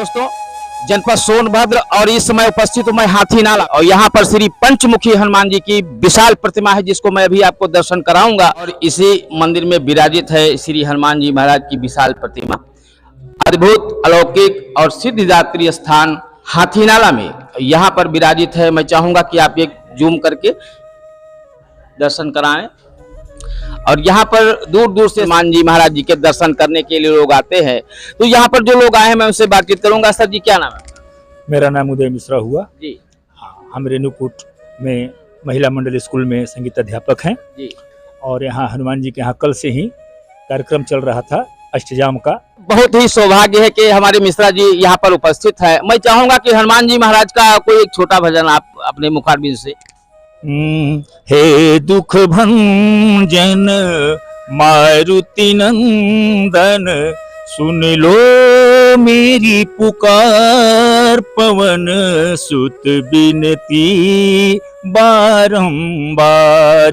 दोस्तों, जनपद सोनभद्र और इस समय उपस्थित हूं मैं हाथीनाला और यहाँ पर श्री पंचमुखी हनुमान जी की विशाल प्रतिमा है जिसको मैं अभी आपको दर्शन कराऊंगा। और इसी मंदिर में विराजित है श्री हनुमान जी महाराज की विशाल प्रतिमा। अद्भुत अलौकिक और सिद्धिदात्री स्थान हाथीनाला में यहाँ पर विराजित है। मैं चाहूंगा कि आप एक जूम करके दर्शन कराएं। और यहाँ पर दूर दूर से हनुमान जी महाराज जी के दर्शन करने के लिए लोग आते हैं। तो यहाँ पर जो लोग आए हैं मैं उनसे बातचीत करूंगा। सर जी, क्या नाम है? मेरा नाम उदय मिश्रा हुआ जी। हाँ, हम रेणुकूट में महिला मंडल स्कूल में संगीत अध्यापक हैं जी। और यहाँ हनुमान जी के यहाँ कल से ही कार्यक्रम चल रहा था अष्टजाम का। बहुत ही सौभाग्य है कि हमारे मिश्रा जी यहाँ पर उपस्थित है। मैं चाहूंगा कि हनुमान जी महाराज का कोई एक छोटा भजन आप अपने मुखारबिंद से। हे दुख भंजन मारुति नंदन, सुन लो मेरी पुकार, पवन सुत बिनती बारंबार,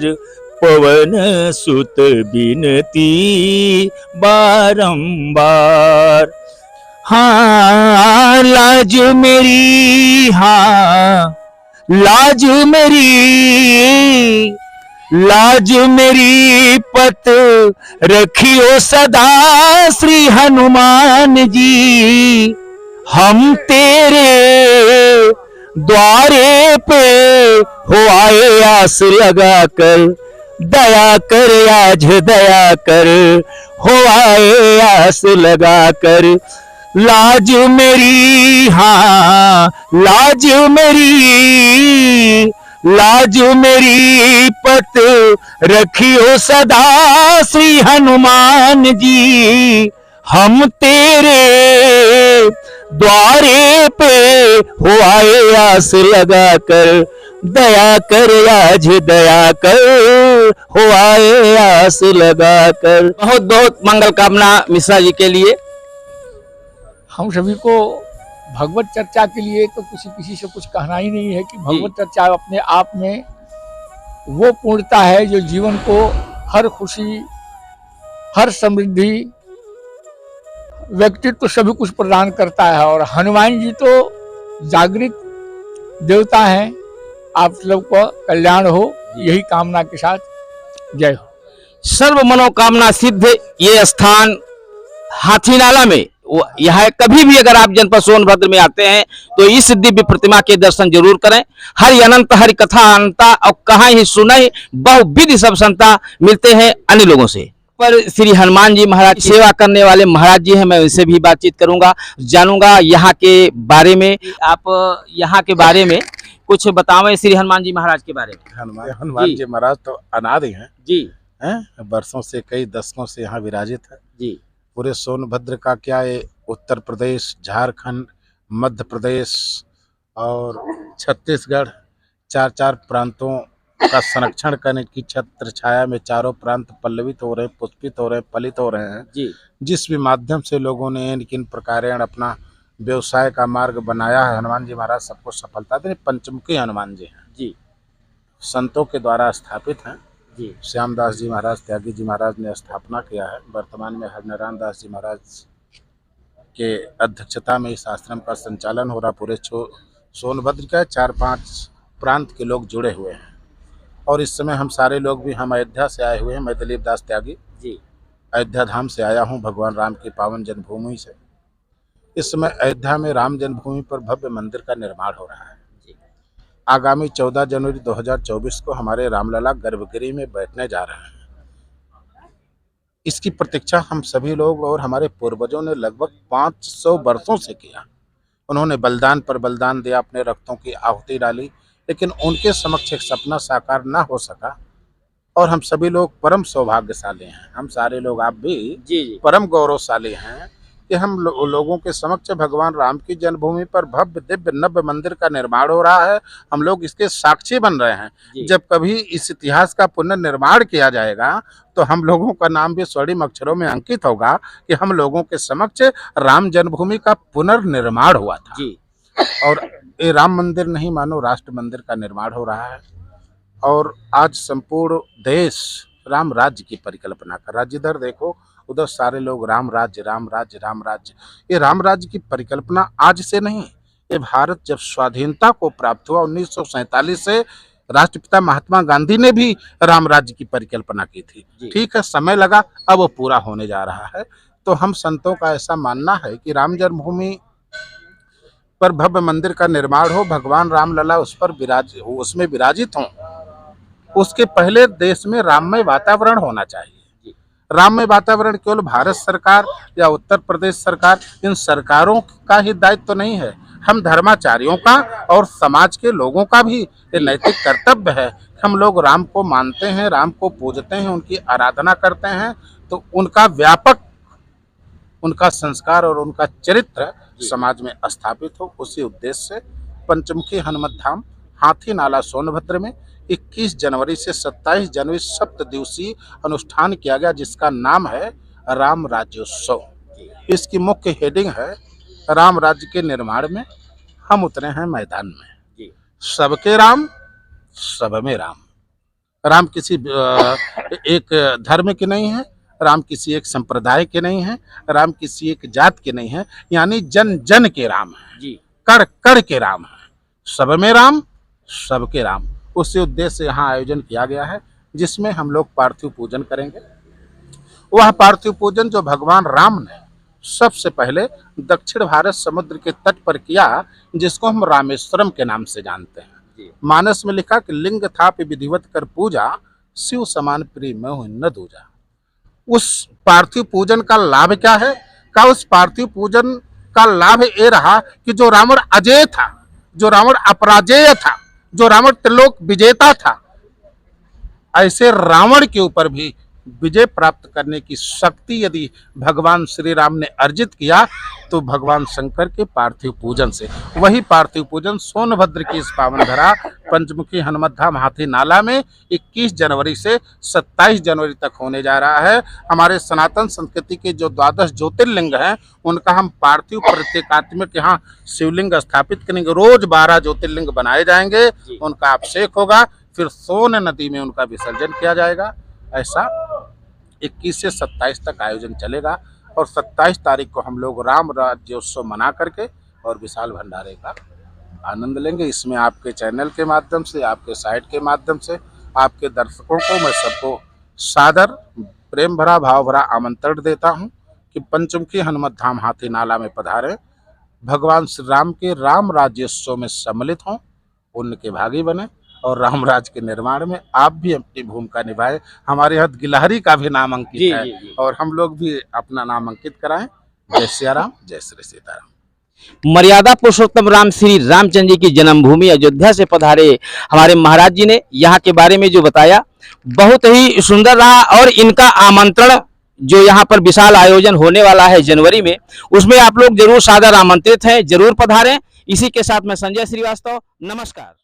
पवन सुत बिनती बारंबार। हाँ लाज मेरी, हाँ लाज मेरी, लाज मेरी पत रखियो सदा श्री हनुमान जी। हम तेरे द्वारे पे हो आए आस लगा कर, दया कर आज दया कर, हो आए आस लगा कर। लाज मेरी, हाँ लाज मेरी, लाज मेरी पत रखियो सदा श्री हनुमान जी। हम तेरे द्वारे पे हो आए आस लगा कर, दया कर आज दया कर, हो आए आस लगा कर। बहुत बहुत मंगल कामना मिश्रा जी के लिए। हम सभी को भगवत चर्चा के लिए तो किसी से कुछ कहना ही नहीं है कि भगवत चर्चा अपने आप में वो पूर्णता है जो जीवन को हर खुशी, हर समृद्धि, व्यक्तित्व सभी कुछ प्रदान करता है। और हनुमान जी तो जागृत देवता हैं। आप सबको कल्याण हो, यही कामना के साथ जय हो। सर्व मनोकामना सिद्ध ये स्थान हाथीनाला में यह कभी भी अगर आप जनपद सोनभद्र में आते हैं तो इस दिव्य प्रतिमा के दर्शन जरूर करें। हरि अनंत हरि कथा अनंता और कहाँ ही सुनई बहुविधि सब संता, मिलते हैं अन्य लोगों से। पर श्री हनुमान जी महाराज सेवा करने वाले महाराज जी हैं, मैं उनसे भी बातचीत करूंगा, जानूंगा यहाँ के बारे में। आप यहाँ के बारे में कुछ बतावें श्री हनुमान जी महाराज के बारे में। हनुमान जी महाराज तो अनादि हैं जी, वर्षों से, कई दशकों से यहाँ विराजित है जी। पूरे सोनभद्र का क्या है, उत्तर प्रदेश, झारखंड, मध्य प्रदेश और छत्तीसगढ़, चार प्रांतों का संरक्षण करने की छत्र छाया में चारों प्रांत पल्लवित हो रहे हैं, पुष्पित हो रहे हैं, फलित हो रहे हैं जी। जिस भी माध्यम से लोगों ने किन प्रकारेण अपना व्यवसाय का मार्ग बनाया है, हनुमान जी महाराज सबको सफलता दें। पंचमुखी हनुमान जी हैं जी, संतों के द्वारा स्थापित हैं जी। श्यामदास जी महाराज, त्यागी जी महाराज ने स्थापना किया है। वर्तमान में हरिनारायण दास जी महाराज के अध्यक्षता में इस आश्रम का संचालन हो रहा। पूरे सोनभद्र का 4-5 प्रांत के लोग जुड़े हुए हैं और इस समय हम सारे लोग भी, हम अयोध्या से आए हुए हैं। मैं दिलीप दास त्यागी जी अयोध्या धाम से आया हूँ, भगवान राम की पावन जन्मभूमि से। इस समय अयोध्या में राम जन्मभूमि पर भव्य मंदिर का निर्माण हो रहा है। आगामी 14 जनवरी 2024 को हमारे रामलला गर्भगृह में बैठने जा रहे हैं। इसकी प्रतीक्षा हम सभी लोग और हमारे पूर्वजों ने लगभग 500 वर्षों से किया। उन्होंने बलिदान पर बलिदान दिया, अपने रक्तों की आहुति डाली, लेकिन उनके समक्ष एक सपना साकार ना हो सका। और हम सभी लोग परम सौभाग्यशाली हैं, हम सारे लोग, आप भी जी, परम गौरवशाली हैं कि हम लोगों के समक्ष भगवान राम की जन्मभूमि पर भव्य दिव्य नव्य मंदिर का निर्माण हो रहा है। हम लोग इसके साक्षी बन रहे हैं। जब कभी इस इतिहास का पुनर्निर्माण किया जाएगा तो हम लोगों का नाम भी स्वर्णिम अक्षरों में अंकित होगा कि हम लोगों के समक्ष राम जन्मभूमि का पुनर्निर्माण हुआ था जी। और ये राम मंदिर नहीं मानो राष्ट्र मंदिर का निर्माण हो रहा है। और आज संपूर्ण देश राम राज्य की परिकल्पना कर रहा। जिधर देखो उधर सारे लोग राम राज्य राम राज्य राम राज्य। ये राम राज्य की परिकल्पना आज से नहीं, ये भारत जब स्वाधीनता को प्राप्त हुआ 1947 से राष्ट्रपिता महात्मा गांधी ने भी राम राज्य की परिकल्पना की थी। ठीक है, समय लगा, अब वो पूरा होने जा रहा है। तो हम संतों का ऐसा मानना है कि राम जन्मभूमि पर भव्य मंदिर का निर्माण हो, भगवान रामलला उसमें विराजित हों, उसके पहले देश में राममय वातावरण होना चाहिए। राममय वातावरण केवल भारत सरकार या उत्तर प्रदेश सरकार, इन सरकारों का ही दायित्व तो नहीं है, हम धर्माचार्यों का और समाज के लोगों का भी ये नैतिक कर्तव्य है। हम लोग राम को मानते हैं, राम को पूजते हैं, उनकी आराधना करते हैं, तो उनका व्यापक उनका संस्कार और उनका चरित्र समाज में स्थापित हो, उसी उद्देश्य से पंचमुखी हनुमत धाम हाथी नाला सोनभद्र में 21 जनवरी से 27 जनवरी 7 दिवसीय अनुष्ठान किया गया, जिसका नाम है राम राज्योत्सव। इसकी मुख्य हेडिंग है राम राज्य के निर्माण में हम उतरे हैं मैदान में, सबके राम सब में राम। राम किसी एक धर्म के नहीं है, राम किसी एक संप्रदाय के नहीं है, राम किसी एक जात के नहीं है, यानी जन जन के राम है, कण कण के राम है, सब में राम सबके राम। उसी उद्देश्य से यहाँ आयोजन किया गया है, जिसमें हम लोग पार्थिव पूजन करेंगे। वह पार्थिव पूजन जो भगवान राम ने सबसे पहले दक्षिण भारत समुद्र के तट पर किया, जिसको हम रामेश्वरम के नाम से जानते हैं। मानस में लिखा कि लिंग थाप विधिवत कर पूजा, शिव समान प्रिय मोह न दूजा। उस पार्थिव पूजन का लाभ क्या है? उस पार्थिव पूजन का लाभ ये रहा कि जो रावण अजेय था, जो रावण अपराजेय था, जो रावण त्रिलोक विजेता था, ऐसे रावण के ऊपर भी विजय प्राप्त करने की शक्ति यदि भगवान श्री राम ने अर्जित किया, तो भगवान शंकर के पार्थिव पूजन से। वही पार्थिव पूजन सोनभद्र की इस पावन धरा पंचमुखी हनुमत धाम हाथी नाला में 21 जनवरी से 27 जनवरी तक होने जा रहा है। हमारे सनातन संस्कृति के जो 12 ज्योतिर्लिंग हैं, उनका हम पार्थिव प्रतीकात्मक यहाँ शिवलिंग स्थापित करेंगे। रोज 12 ज्योतिर्लिंग बनाए जाएंगे, उनका अभिषेक होगा, फिर सोन नदी में उनका विसर्जन किया जाएगा। ऐसा 21 से 27 तक आयोजन चलेगा और 27 तारीख को हम लोग राम राज्योत्सव मना करके और विशाल भंडारे का आनंद लेंगे। इसमें आपके चैनल के माध्यम से, आपके साइट के माध्यम से, आपके दर्शकों को मैं सबको सादर प्रेम भरा भाव भरा आमंत्रण देता हूं कि पंचमुखी हनुमत धाम हाथी नाला में पधारें, भगवान श्री राम के राम राज्योत्सव में सम्मिलित हों, पुण्य के भागी बने और राम राज के निर्माण में आप भी अपनी भूमिका निभाएं। हमारे यहाँ गिलहरी का भी नाम अंकित है और हम लोग भी अपना नाम अंकित कराएं। जय सिया राम, जय श्री सीताराम। मर्यादा पुरुषोत्तम राम श्री रामचंद्र जी की जन्मभूमि अयोध्या से पधारे हमारे महाराज जी ने यहाँ के बारे में जो बताया, बहुत ही सुंदर रहा। और इनका आमंत्रण जो यहाँ पर विशाल आयोजन होने वाला है जनवरी में, उसमें आप लोग जरूर सादर आमंत्रित हैं, जरूर पधारें। इसी के साथ मैं संजय श्रीवास्तव, नमस्कार।